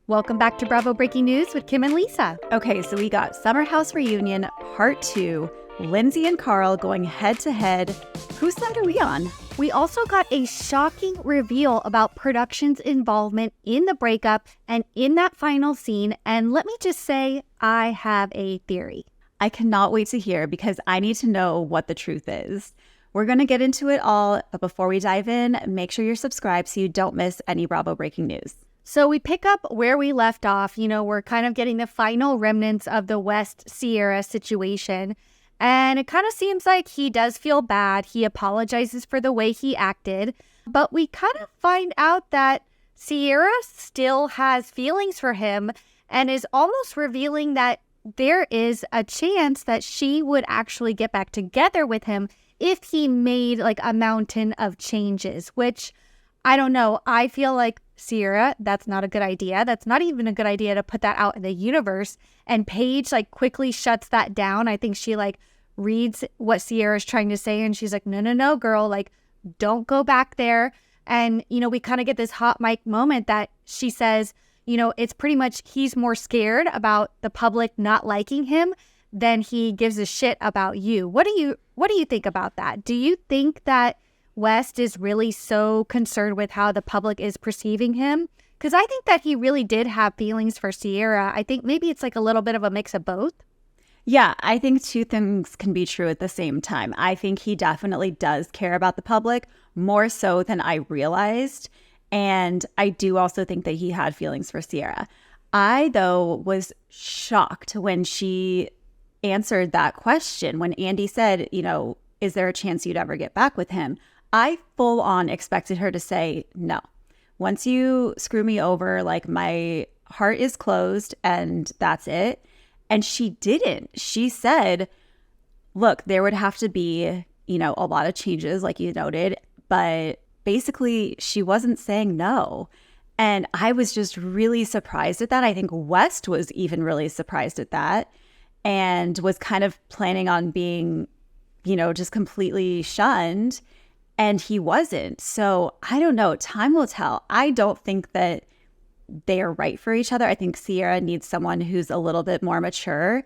Welcome back to Bravo Breaking News with Kim and Lisa. Okay, so we got Summer House Reunion Part 2, Lindsay and Carl going head to head. Whose side are we on? We also got a shocking reveal about production's involvement in the breakup and in that final scene. And let me just say, I have a theory. I cannot wait to hear because I need to know what the truth is. We're going to get into it all, but before we dive in, make sure you're subscribed so you don't miss any Bravo breaking news. So we pick up where we left off. We're kind of getting the final remnants of the West Ciara situation. And it kind of seems like he does feel bad. He apologizes for the way he acted. But we kind of find out that Ciara still has feelings for him and is almost revealing that there is a chance that she would actually get back together with him if he made like a mountain of changes, which I don't know. I feel like Ciara, that's not a good idea. That's not even a good idea to put that out in the universe. And Paige quickly shuts that down. I think she reads what Ciara's trying to say and she's like, no, girl, don't go back there. And, we kind of get this hot mic moment that she says, it's pretty much he's more scared about the public not liking him than he gives a shit about you. What do you think about that? Do you think that West is really so concerned with how the public is perceiving him? Because I think that he really did have feelings for Ciara. I think maybe it's a little bit of a mix of both. Yeah, I think two things can be true at the same time. I think he definitely does care about the public more so than I realized. And I do also think that he had feelings for Ciara. I, though, was shocked when she answered that question. When Andy said, is there a chance you'd ever get back with him? I full on expected her to say no. Once you screw me over, my heart is closed and that's it. And she didn't. She said, look, there would have to be, a lot of changes like you noted, but basically she wasn't saying no. And I was just really surprised at that. I think West was even really surprised at that and was kind of planning on being, just completely shunned. And he wasn't. So I don't know. Time will tell. I don't think that they are right for each other. I think Ciara needs someone who's a little bit more mature.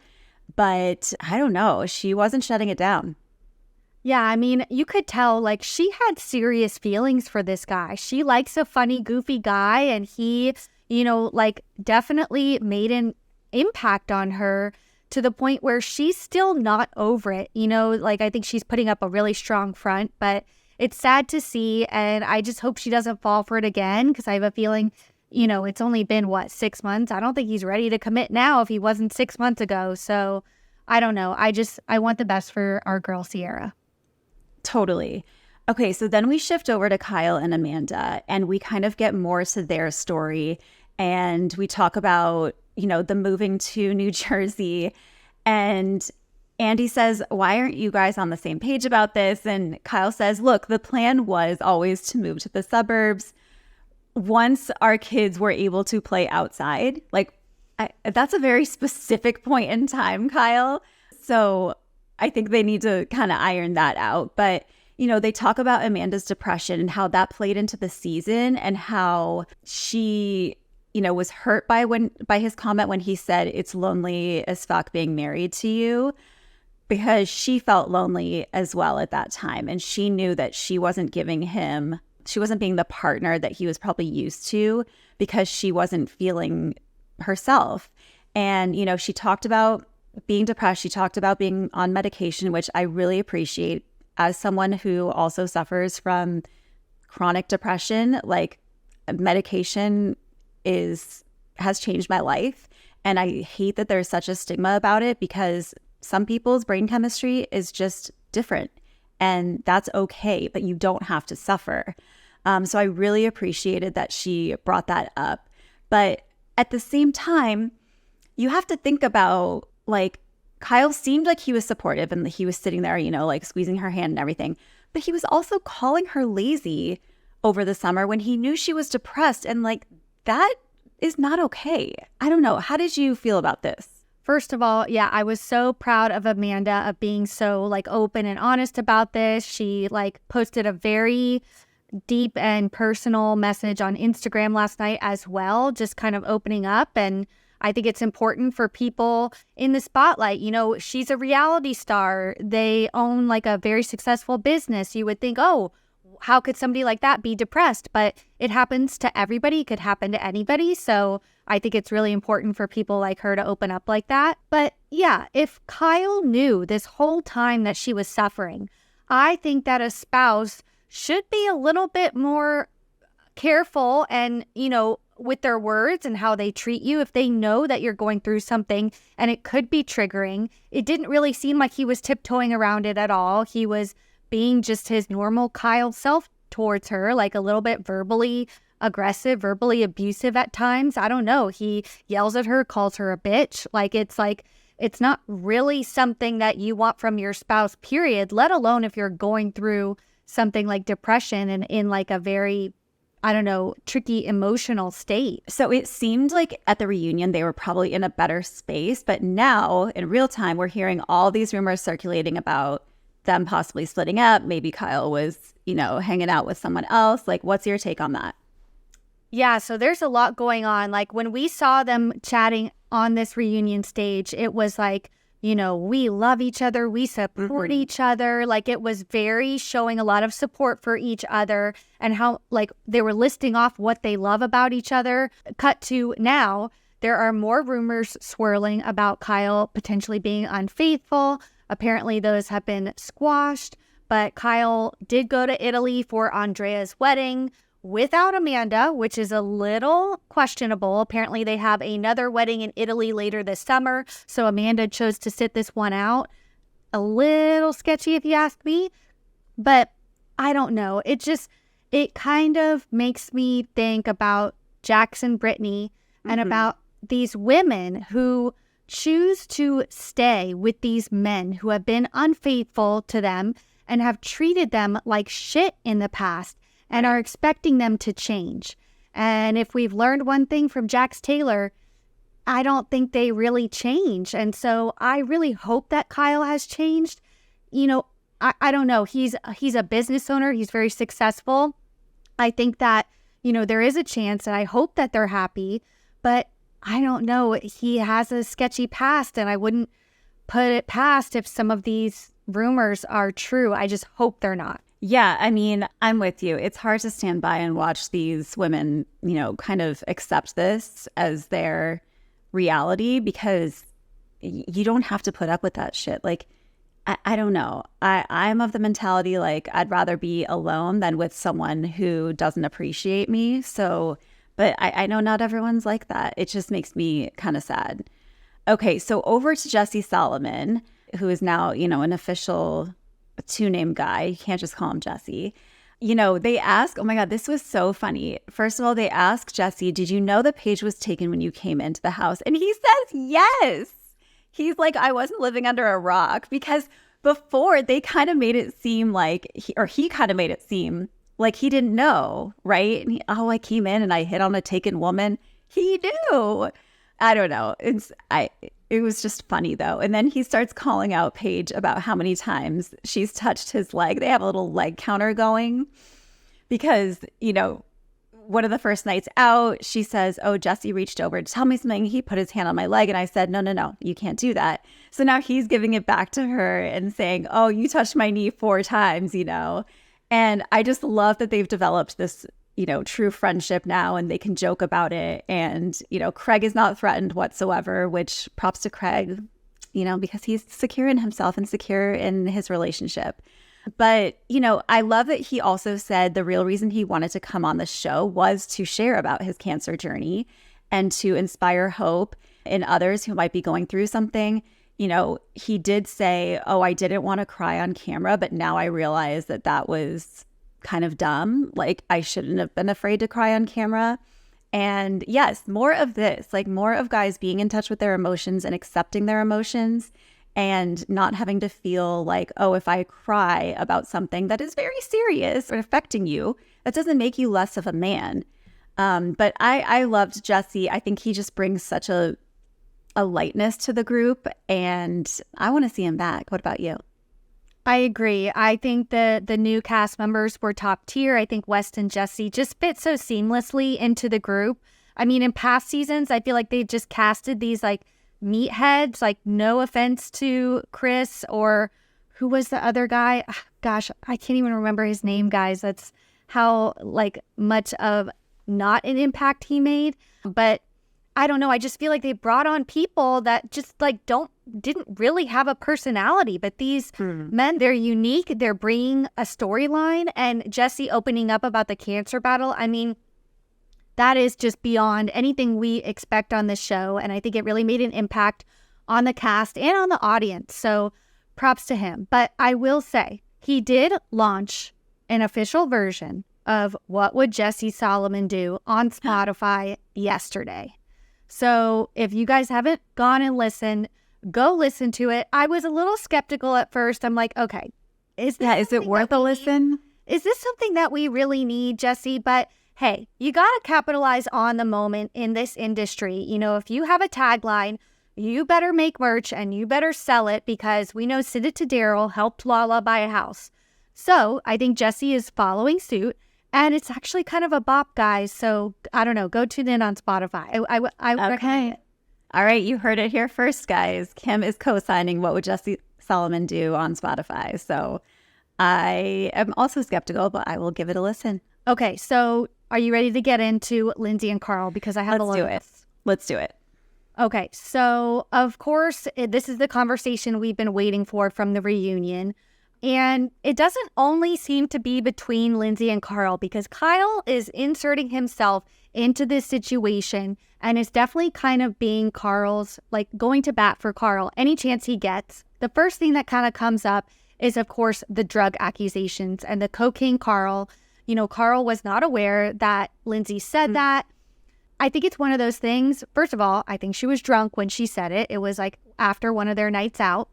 But I don't know. She wasn't shutting it down. Yeah, I mean, you could tell she had serious feelings for this guy. She likes a funny, goofy guy. And he, definitely made an impact on her to the point where she's still not over it. I think she's putting up a really strong front, but it's sad to see, and I just hope she doesn't fall for it again because I have a feeling, it's only been, 6 months? I don't think he's ready to commit now if he wasn't 6 months ago. So I don't know. I want the best for our girl, Ciara. Totally. Okay, so then we shift over to Kyle and Amanda, and we kind of get more to their story, and we talk about, the moving to New Jersey, and Andy says, why aren't you guys on the same page about this? And Kyle says, look, the plan was always to move to the suburbs once our kids were able to play outside. That's a very specific point in time, Kyle. So I think they need to kind of iron that out. But, they talk about Amanda's depression and how that played into the season and how she, was hurt by his comment when he said it's lonely as fuck being married to you. Because she felt lonely as well at that time. And she knew that she wasn't being the partner that he was probably used to because she wasn't feeling herself. And, she talked about being depressed. She talked about being on medication, which I really appreciate as someone who also suffers from chronic depression. Medication has changed my life. And I hate that there's such a stigma about it because some people's brain chemistry is just different and that's okay, but you don't have to suffer. So I really appreciated that she brought that up. But at the same time, you have to think about Kyle seemed like he was supportive and he was sitting there, squeezing her hand and everything. But he was also calling her lazy over the summer when he knew she was depressed. And that is not okay. I don't know. How did you feel about this? First of all, yeah, I was so proud of Amanda of being so open and honest about this. She posted a very deep and personal message on Instagram last night as well, just kind of opening up. And I think it's important for people in the spotlight. You know, she's a reality star. They own like a very successful business. You would think, oh, how could somebody like that be depressed? But it happens to everybody. It could happen to anybody. So I think it's really important for people like her to open up like that. But yeah, if Kyle knew this whole time that she was suffering, I think that a spouse should be a little bit more careful and, you know, with their words and how they treat you if they know that you're going through something and it could be triggering. It didn't really seem like he was tiptoeing around it at all. He was being just his normal Kyle self towards her, like a little bit verbally aggressive, verbally abusive at times. I don't know. He yells at her, calls her a bitch. It's not really something that you want from your spouse, period, let alone if you're going through something like depression and in like a very, I don't know, tricky emotional state. So it seemed like at the reunion, they were probably in a better space. But now in real time, we're hearing all these rumors circulating about them possibly splitting up. Maybe Kyle was, you know, hanging out with someone else. Like, what's your take on that? Yeah, so there's a lot going on. Like when we saw them chatting on this reunion stage, it was like, you know, we love each other, we support each other. Like it was very showing a lot of support for each other and how like they were listing off what they love about each other. Cut to now, there are more rumors swirling about Kyle potentially being unfaithful. Apparently those have been squashed, but Kyle did go to Italy for Andrea's wedding without Amanda, which is a little questionable. Apparently they have another wedding in Italy later this summer, so Amanda chose to sit this one out. A little sketchy if you ask me, but I don't know. It kind of makes me think about Jackson Brittany and about these women who choose to stay with these men who have been unfaithful to them and have treated them like shit in the past and are expecting them to change. And if we've learned one thing from Jax Taylor, I don't think they really change. And so I really hope that Kyle has changed. You know, I don't know. He's a business owner. He's very successful. I think that, you know, there is a chance and I hope that they're happy, but I don't know. He has a sketchy past and I wouldn't put it past if some of these rumors are true. I just hope they're not. Yeah, I mean, I'm with you. It's hard to stand by and watch these women, you know, kind of accept this as their reality because you don't have to put up with that shit. Like, I don't know. I'm of the mentality, like, I'd rather be alone than with someone who doesn't appreciate me. So, but I know not everyone's like that. It just makes me kind of sad. Okay, so over to Jesse Solomon, who is now, you know, an official two-name guy. You can't just call him Jesse. You know, they ask, oh my God, this was so funny. First of all, they ask Jesse, did you know the page was taken when you came into the house? And he says yes. He's like, I wasn't living under a rock, because before they kind of made it seem like, he kind of made it seem like he didn't know, right? And I came in and I hit on a taken woman. He knew. I don't know. It was just funny, though. And then he starts calling out Paige about how many times she's touched his leg. They have a little leg counter going because, you know, one of the first nights out, she says, oh, Jesse reached over to tell me something. He put his hand on my leg and I said, no, you can't do that. So now he's giving it back to her and saying, oh, you touched my knee 4 times, you know. And I just love that they've developed this, you know, true friendship now and they can joke about it. And, you know, Craig is not threatened whatsoever, which props to Craig, you know, because he's secure in himself and secure in his relationship. But, you know, I love that he also said the real reason he wanted to come on the show was to share about his cancer journey and to inspire hope in others who might be going through something. You know, he did say, oh, I didn't want to cry on camera, but now I realize that that was kind of dumb. Like, I shouldn't have been afraid to cry on camera. And yes, more of this, like more of guys being in touch with their emotions and accepting their emotions and not having to feel like, oh, if I cry about something that is very serious or affecting you, that doesn't make you less of a man. But I loved Jesse. I think he just brings such a lightness to the group, and I want to see him back. What about you? I agree. I think the new cast members were top tier. I think West and Jesse just fit so seamlessly into the group. I mean, in past seasons, I feel like they just casted these like meatheads, like no offense to Chris or who was the other guy? Gosh, I can't even remember his name, guys. That's how like much of not an impact he made. But I don't know. I just feel like they brought on people that just like didn't really have a personality. But these men, they're unique. They're bringing a storyline. And Jesse opening up about the cancer battle, I mean, that is just beyond anything we expect on this show. And I think it really made an impact on the cast and on the audience. So props to him. But I will say, he did launch an official version of What Would Jesse Solomon Do on Spotify yesterday. So if you guys haven't gone and listened, go listen to it. I was a little skeptical at first. I'm like, okay, is it worth a listen? Is this something that we really need, Jesse? But hey, you got to capitalize on the moment in this industry. You know, if you have a tagline, you better make merch and you better sell it, because we know Send It to Daryl helped Lala buy a house. So I think Jesse is following suit. And it's actually kind of a bop, guys. So I don't know. Go tune in on Spotify. I recommend it. All right. You heard it here first, guys. Kim is co-signing What Would Jesse Solomon Do on Spotify. So I am also skeptical, but I will give it a listen. Okay. So are you ready to get into Lindsay and Carl? Because I have a lot of this. Let's do it. Okay. So of course, this is the conversation we've been waiting for from the reunion. And it doesn't only seem to be between Lindsay and Carl, because Kyle is inserting himself into this situation and is definitely kind of being Carl's, like going to bat for Carl any chance he gets. The first thing that kind of comes up is, of course, the drug accusations and the cocaine Carl. You know, Carl was not aware that Lindsay said that. I think it's one of those things. First of all, I think she was drunk when she said it. It was like after one of their nights out.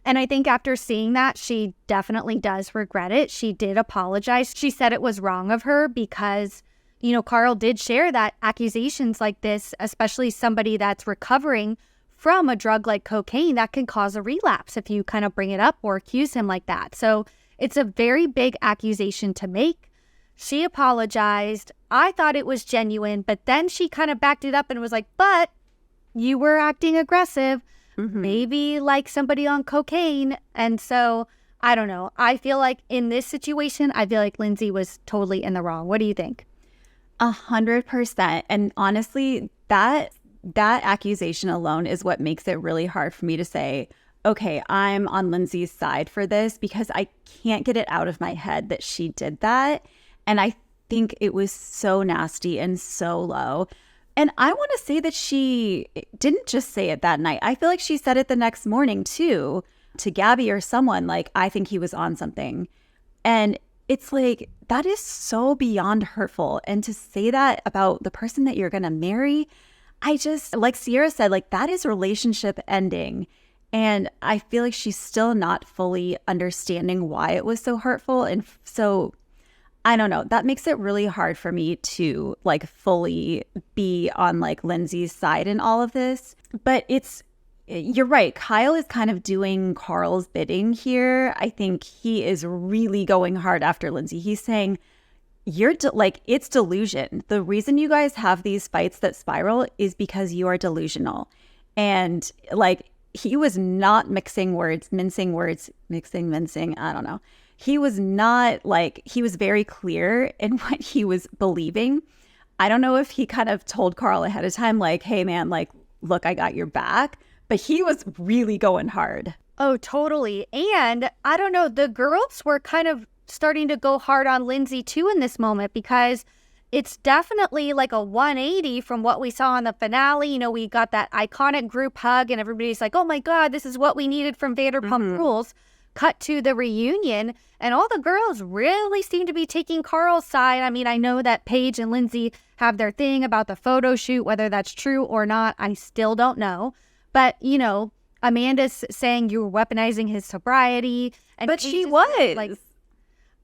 And I think after seeing that, she definitely does regret it. She did apologize. She said it was wrong of her because, you know, Carl did share that accusations like this, especially somebody that's recovering from a drug like cocaine, that can cause a relapse if you kind of bring it up or accuse him like that. So it's a very big accusation to make. She apologized. I thought it was genuine, but then she kind of backed it up and was like, but you were acting aggressive. Maybe like somebody on cocaine. And so I don't know. I feel like in this situation, I feel like Lindsay was totally in the wrong. What do you think? 100%. And honestly, that accusation alone is what makes it really hard for me to say, okay, I'm on Lindsay's side for this, because I can't get it out of my head that she did that. And I think it was so nasty and so low. And I want to say that she didn't just say it that night. I feel like she said it the next morning too, to Gabby or someone, like, I think he was on something. And it's like, that is so beyond hurtful. And to say that about the person that you're going to marry, I just, like Ciara said, like, that is relationship ending. And I feel like she's still not fully understanding why it was so hurtful. And so I don't know. That makes it really hard for me to like fully be on like Lindsay's side in all of this. But you're right. Kyle is kind of doing Carl's bidding here. I think he is really going hard after Lindsay. He's saying, it's delusion. The reason you guys have these fights that spiral is because you are delusional. And like, he was not mincing, mincing. I don't know. He was not like, he was very clear in what he was believing. I don't know if he kind of told Carl ahead of time, like, hey man, like, look, I got your back. But he was really going hard. Oh, totally. And I don't know, the girls were kind of starting to go hard on Lindsay too in this moment, because it's definitely like a 180 from what we saw in the finale. You know, we got that iconic group hug and everybody's like, oh my God, this is what we needed from Vanderpump Rules. Cut to the reunion, and all the girls really seem to be taking Carl's side. I mean, I know that Paige and Lindsay have their thing about the photo shoot, whether that's true or not, I still don't know. But, you know, Amanda's saying you were weaponizing his sobriety. But she was. Like,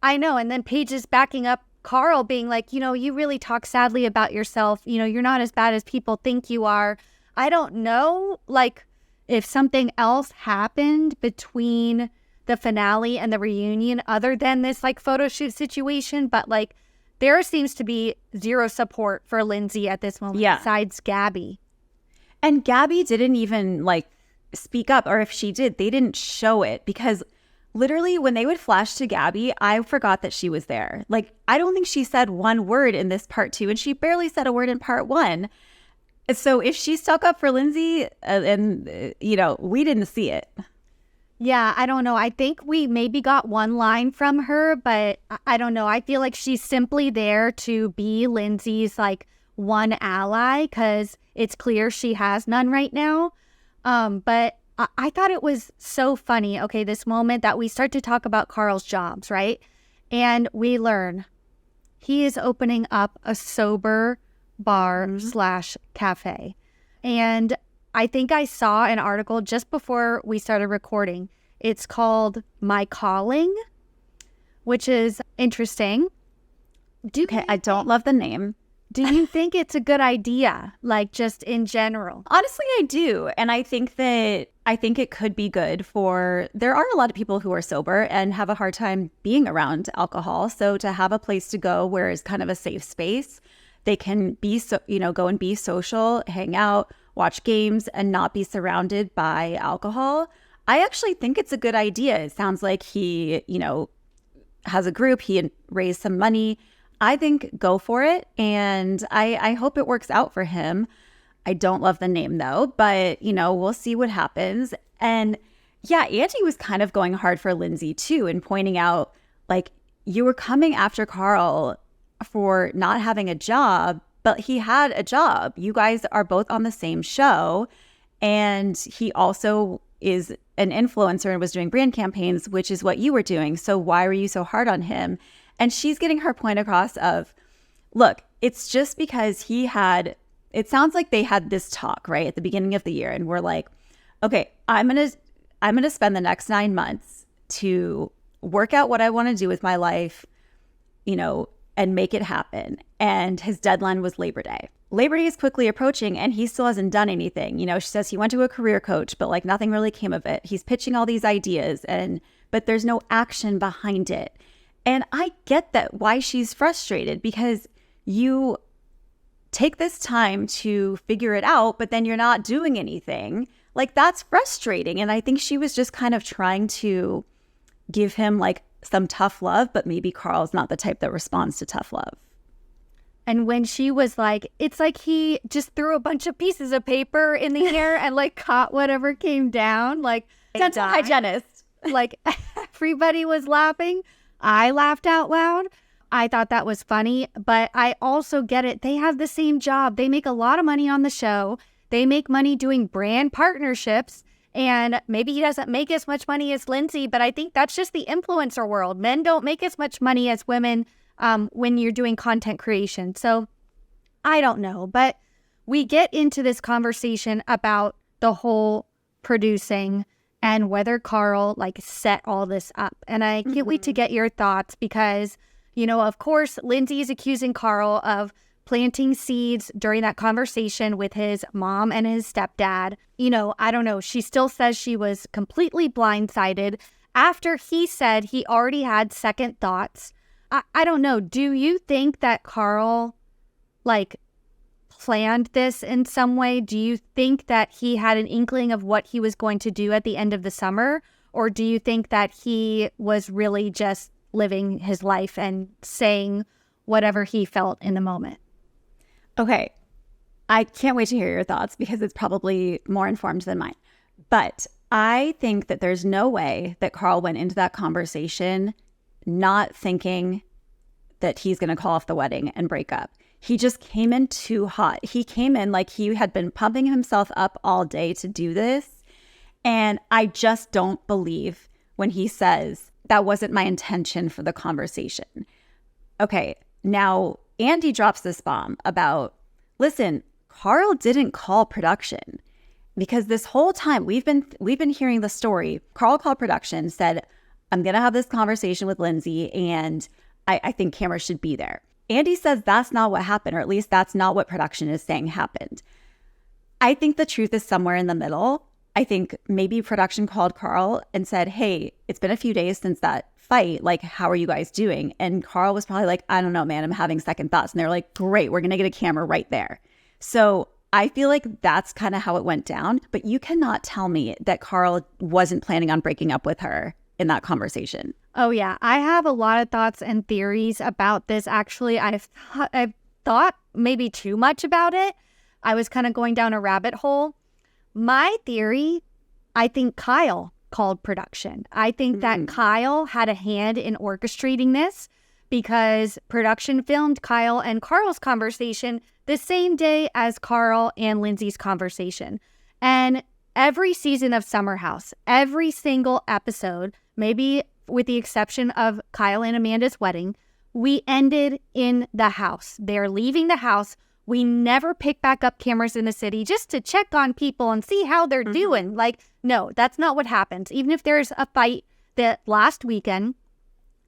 I know. And then Paige is backing up Carl, being like, you know, you really talk sadly about yourself. You know, you're not as bad as people think you are. I don't know, like, if something else happened between the finale and the reunion other than this like photo shoot situation. But like there seems to be zero support for Lindsay at this moment besides Gabby. And Gabby didn't even like speak up, or if she did, they didn't show it, because literally when they would flash to Gabby, I forgot that she was there. Like, I don't think she said one word in this part 2, and she barely said a word in part 1. So if she stuck up for Lindsay, we didn't see it. Yeah, I don't know. I think we maybe got one line from her, but I don't know. I feel like she's simply there to be Lindsay's like one ally, because it's clear she has none right now. But I thought it was so funny, okay, this moment that we start to talk about Carl's jobs, right? And we learn he is opening up a sober bar / cafe. And I think I saw an article just before we started recording. It's called My Calling, which is interesting. I don't love the name. Do you think it's a good idea, like just in general? Honestly, I do. And I think it could be good there are a lot of people who are sober and have a hard time being around alcohol. So to have a place to go where it's kind of a safe space, they can be, go and be social, hang out, watch games, and not be surrounded by alcohol. I actually think it's a good idea. It sounds like he, has a group, he raised some money. I think go for it, and I hope it works out for him. I don't love the name though, but we'll see what happens. And yeah, Andy was kind of going hard for Lindsay too, and pointing out like, you were coming after Carl for not having a job, but he had a job. You guys are both on the same show, and he also is an influencer and was doing brand campaigns, which is what you were doing. So why were you so hard on him? And she's getting her point across of, look, it's just because it sounds like they had this talk, right, at the beginning of the year. And we're like, okay, I'm going to spend the next 9 months to work out what I want to do with my life, and make it happen. And his deadline was Labor Day. Labor Day is quickly approaching, and he still hasn't done anything. She says he went to a career coach, but like nothing really came of it. He's pitching all these ideas, but there's no action behind it. And I get that why she's frustrated, because you take this time to figure it out, but then you're not doing anything. Like, that's frustrating. And I think she was just kind of trying to give him like some tough love, but maybe Carl's not the type that responds to tough love. And when she was like, it's like he just threw a bunch of pieces of paper in the air and like caught whatever came down, like dental hygienist. Like everybody was laughing. I laughed out loud. I thought that was funny, but I also get it. They have the same job. They make a lot of money on the show. They make money doing brand partnerships, and maybe he doesn't make as much money as Lindsay, but I think that's just the influencer world. Men don't make as much money as women when you're doing content creation. So I don't know, but we get into this conversation about the whole producing and whether Carl like set all this up. And I can't wait to get your thoughts because, of course, Lindsay is accusing Carl of planting seeds during that conversation with his mom and his stepdad. I don't know. She still says she was completely blindsided after he said he already had second thoughts. I don't know. Do you think that Carl planned this in some way? Do you think that he had an inkling of what he was going to do at the end of the summer? Or do you think that he was really just living his life and saying whatever he felt in the moment? Okay. I can't wait to hear your thoughts because it's probably more informed than mine. But I think that there's no way that Carl went into that conversation not thinking that he's going to call off the wedding and break up. He just came in too hot. He came in like he had been pumping himself up all day to do this. And I just don't believe when he says that wasn't my intention for the conversation. Okay, now Andy drops this bomb about, listen, Carl didn't call production because this whole time we've been hearing the story. Carl called production, said, I'm going to have this conversation with Lindsay and I think cameras should be there. Andy says that's not what happened, or at least that's not what production is saying happened. I think the truth is somewhere in the middle. I think maybe production called Carl and said, hey, it's been a few days since that fight. Like, how are you guys doing? And Carl was probably like, I don't know, man, I'm having second thoughts. And they're like, great, we're going to get a camera right there. So I feel like that's kind of how it went down. But you cannot tell me that Carl wasn't planning on breaking up with her in that conversation. Oh, yeah. I have a lot of thoughts and theories about this. Actually, I've thought maybe too much about it. I was kind of going down a rabbit hole. My theory, I think Kyle called production. I think that Kyle had a hand in orchestrating this because production filmed Kyle and Carl's conversation the same day as Carl and Lindsay's conversation. And every season of Summer House, every single episode, maybe with the exception of Kyle and Amanda's wedding, we ended in the house. They're leaving the house. We never pick back up cameras in the city just to check on people and see how they're doing. Like, no, that's not what happens. Even if there's a fight that last weekend,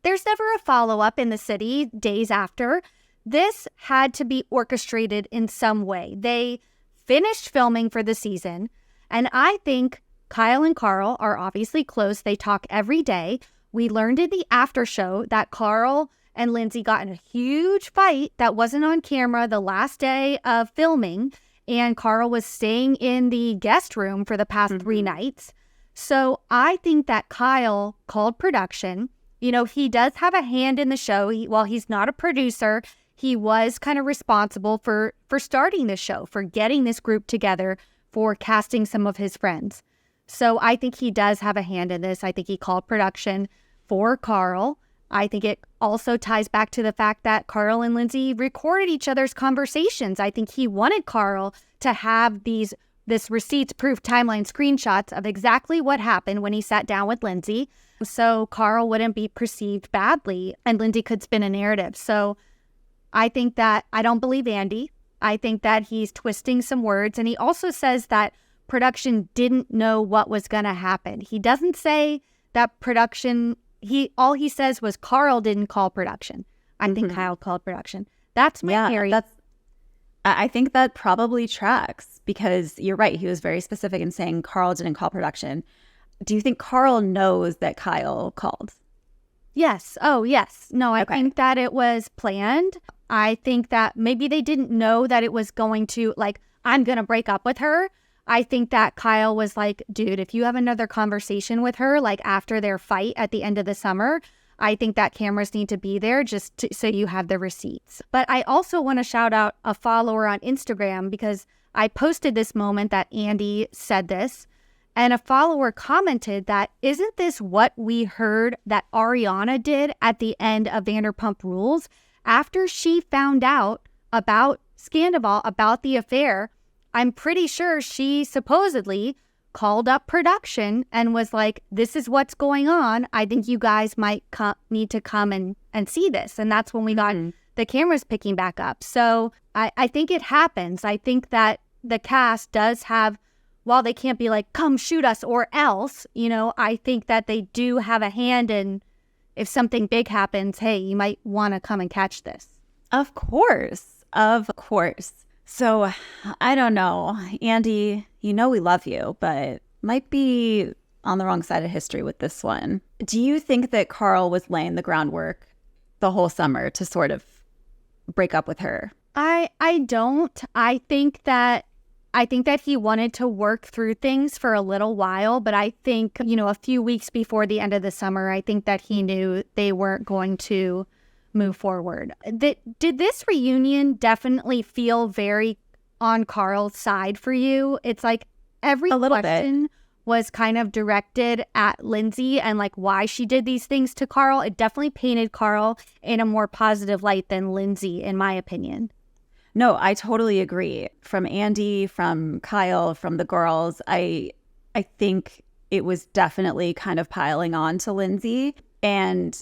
there's never a follow-up in the city days after. This had to be orchestrated in some way. They finished filming for the season, and I think Kyle and Carl are obviously close. They talk every day. We learned in the after show that Carl and Lindsay got in a huge fight that wasn't on camera the last day of filming, and Carl was staying in the guest room for the past 3 nights. So I think that Kyle called production. You know, he does have a hand in the show. While he's not a producer, he was kind of responsible for starting the show, for getting this group together, for casting some of his friends. So I think he does have a hand in this. I think he called production for Carl. I think it also ties back to the fact that Carl and Lindsay recorded each other's conversations. I think he wanted Carl to have this receipts, proof, timeline, screenshots of exactly what happened when he sat down with Lindsay, so Carl wouldn't be perceived badly and Lindsay could spin a narrative. So I think that I don't believe Andy. I think that he's twisting some words. And he also says that production didn't know what was going to happen. He doesn't say that production... All he says was Carl didn't call production. I think Kyle called production. That's my theory. I think that probably tracks because you're right. He was very specific in saying Carl didn't call production. Do you think Carl knows that Kyle called? Yes. Oh, yes. No, I think that it was planned. I think that maybe they didn't know that it was going to, like, I'm going to break up with her. I think that Kyle was like, dude, if you have another conversation with her, like after their fight at the end of the summer, I think that cameras need to be there so you have the receipts. But I also want to shout out a follower on Instagram because I posted this moment that Andy said this, and a follower commented that, isn't this what we heard that Ariana did at the end of Vanderpump Rules after she found out about Scandival, about the affair? I'm pretty sure she supposedly called up production and was like, this is what's going on. I think you guys might need to come and see this. And that's when we got the cameras picking back up. So I think it happens. I think that the cast does have, while they can't be like, come shoot us or else, you know, I think that they do have a hand in if something big happens, hey, you might want to come and catch this. Of course. Of course. So, I don't know. Andy, you know we love you, but might be on the wrong side of history with this one. Do you think that Carl was laying the groundwork the whole summer to sort of break up with her? I don't. I think that he wanted to work through things for a little while, but I think, you know, a few weeks before the end of the summer, I think that he knew they weren't going to move forward. Did this reunion definitely feel very on Carl's side for you? It's like every question was kind of directed at Lindsay and like why she did these things to Carl. It definitely painted Carl in a more positive light than Lindsay, in my opinion. No, I totally agree. From Andy, from Kyle, from the girls, I think it was definitely kind of piling on to Lindsay, and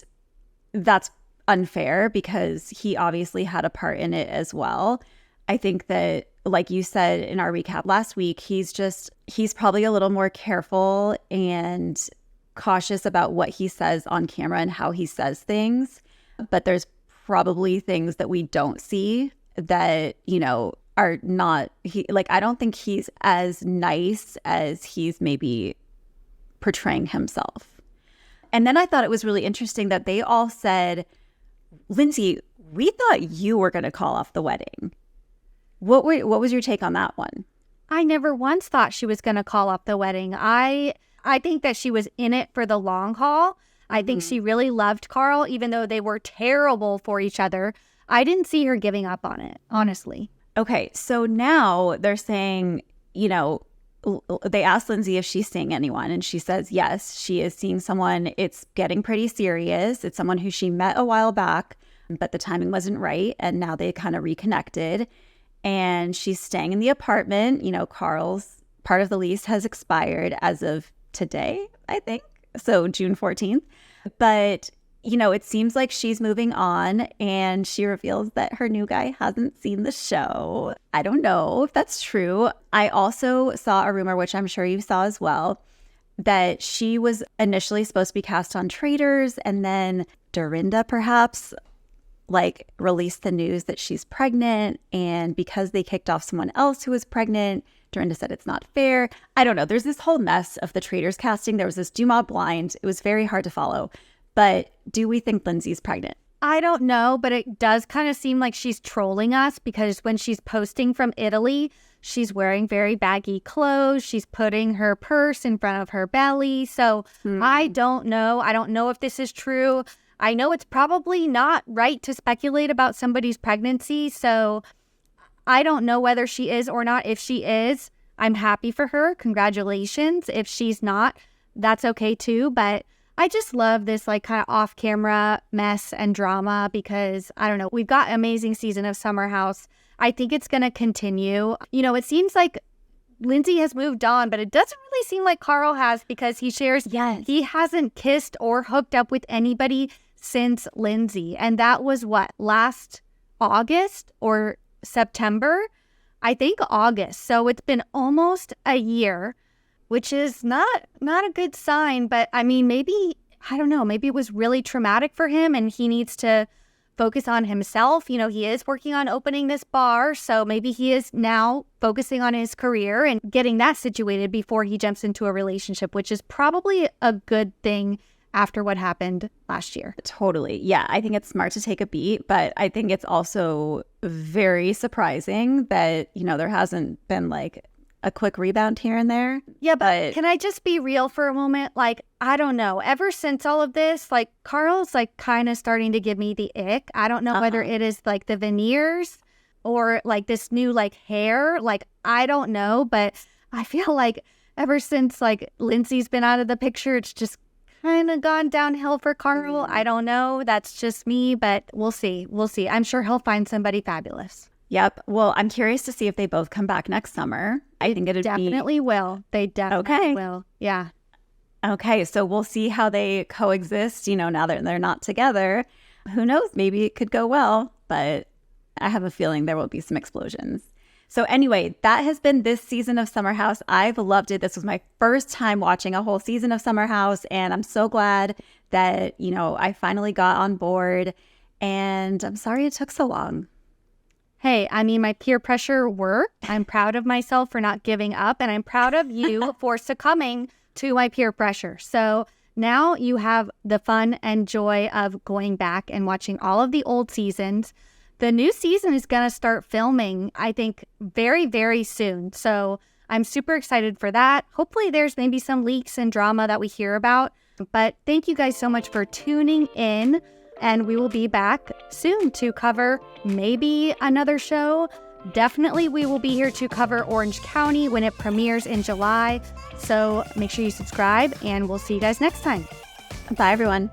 that's unfair because he obviously had a part in it as well. I think that, like you said in our recap last week, he's probably a little more careful and cautious about what he says on camera and how he says things. But there's probably things that we don't see that, you know, are not, I don't think he's as nice as he's maybe portraying himself. And then I thought it was really interesting that they all said, Lindsay, we thought you were going to call off the wedding. What was your take on that one? I never once thought she was going to call off the wedding. I think that she was in it for the long haul. I think she really loved Carl, even though they were terrible for each other. I didn't see her giving up on it, honestly. Okay, so now they're saying, they asked Lindsay if she's seeing anyone, and she says yes, she is seeing someone. It's getting pretty serious. It's someone who she met a while back, but the timing wasn't right, and now they kind of reconnected. And she's staying in the apartment. Carl's part of the lease has expired as of today, I think, so June 14th. But it seems like she's moving on, and she reveals that her new guy hasn't seen the show. I don't know if that's true. I also saw a rumor, which I'm sure you saw as well, that she was initially supposed to be cast on Traitors, and then Dorinda perhaps released the news that she's pregnant, and because they kicked off someone else who was pregnant, Dorinda said it's not fair. I don't know. There's this whole mess of the Traitors casting. There was this Dumas blind. It was very hard to follow. But do we think Lindsay's pregnant? I don't know, but it does kind of seem like she's trolling us, because when she's posting from Italy, she's wearing very baggy clothes. She's putting her purse in front of her belly. So I don't know. I don't know if this is true. I know it's probably not right to speculate about somebody's pregnancy. So I don't know whether she is or not. If she is, I'm happy for her. Congratulations. If she's not, that's okay too. But I just love this kind of off-camera mess and drama, because, I don't know, we've got an amazing season of Summer House. I think it's going to continue. It seems like Lindsay has moved on, but it doesn't really seem like Carl has, because he shares he hasn't kissed or hooked up with anybody since Lindsay. And that was last August or September? I think August. So it's been almost a year, which is not a good sign. But I mean, maybe, I don't know, maybe it was really traumatic for him and he needs to focus on himself. He is working on opening this bar, so maybe he is now focusing on his career and getting that situated before he jumps into a relationship, which is probably a good thing after what happened last year. Totally. Yeah, I think it's smart to take a beat, but I think it's also very surprising that, there hasn't been a quick rebound here and there. Yeah, but can I just be real for a moment? I don't know. Ever since all of this, Carl's kind of starting to give me the ick. I don't know whether it is the veneers or this new hair. I don't know, but I feel ever since Lindsay's been out of the picture, it's just kind of gone downhill for Carl. I don't know. That's just me, but we'll see. We'll see. I'm sure he'll find somebody fabulous. Yep. Well, I'm curious to see if they both come back next summer. I think it'd definitely will. They definitely will. Yeah. Okay. So we'll see how they coexist, now that they're not together. Who knows? Maybe it could go well, but I have a feeling there will be some explosions. So anyway, that has been this season of Summer House. I've loved it. This was my first time watching a whole season of Summer House, and I'm so glad that, I finally got on board, and I'm sorry it took so long. Hey, I mean, my peer pressure worked. I'm proud of myself for not giving up, and I'm proud of you for succumbing to my peer pressure. So now you have the fun and joy of going back and watching all of the old seasons. The new season is going to start filming, I think, very, very soon. So I'm super excited for that. Hopefully there's maybe some leaks and drama that we hear about. But thank you guys so much for tuning in. And we will be back soon to cover maybe another show. Definitely we will be here to cover Orange County when it premieres in July. So make sure you subscribe, and we'll see you guys next time. Bye, everyone.